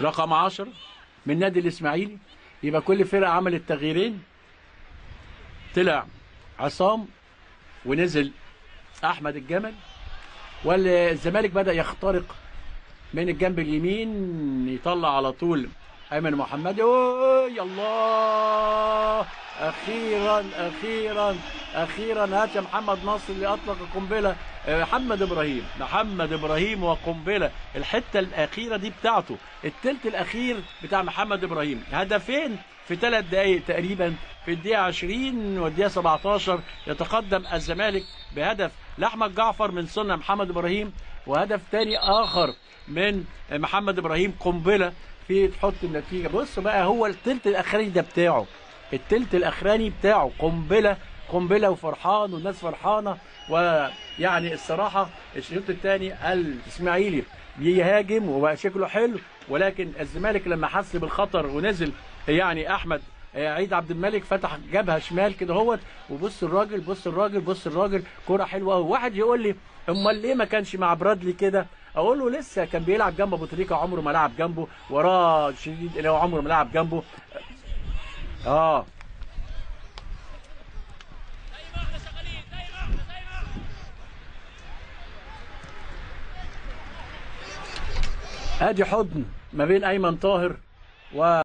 رقم 10 من نادي الاسماعيلي. يبقى كل فرقه عملت تغييرين، طلع عصام ونزل احمد الجمل، والزمالك بدا يخترق من الجنب اليمين، يطلع على طول ايمن محمدي. اوه الله، اخيرا اخيرا اخيرا هات يا محمد ناصر اللي اطلق القنبله. محمد ابراهيم وقنبله. الحته الاخيره دي بتاعته، الثلث الاخير بتاع محمد ابراهيم. هدفين في 3 دقائق تقريبا، في الدقيقه 20 والدقيقه 17 يتقدم الزمالك بهدف لاحمد جعفر من صنع محمد ابراهيم، وهدف ثاني اخر من محمد ابراهيم قنبله في تحط النتيجه. بص بقى، هو الثلث الاخراني ده بتاعه، الثلث الاخراني بتاعه قنبله قنبله، وفرحان والناس فرحانه. ويعني الصراحه الشوط الثاني الاسماعيلي بيهاجم وبقى شكله حلو، ولكن الزمالك لما حس بالخطر ونزل يعني احمد عيد عبد الملك فتح جبهه شمال كده اهوت، وبص الراجل بص الراجل بص الراجل، كوره حلوه قوي. واحد يقول لي امال ليه ما كانش مع برادلي كده؟ اقول له لسه كان بيلعب جنب ابو تريكه، عمره ما لعب جنبه، وراه شديد اللي هو عمره ما لعب جنبه. ادي حضن ما بين ايمن طاهر و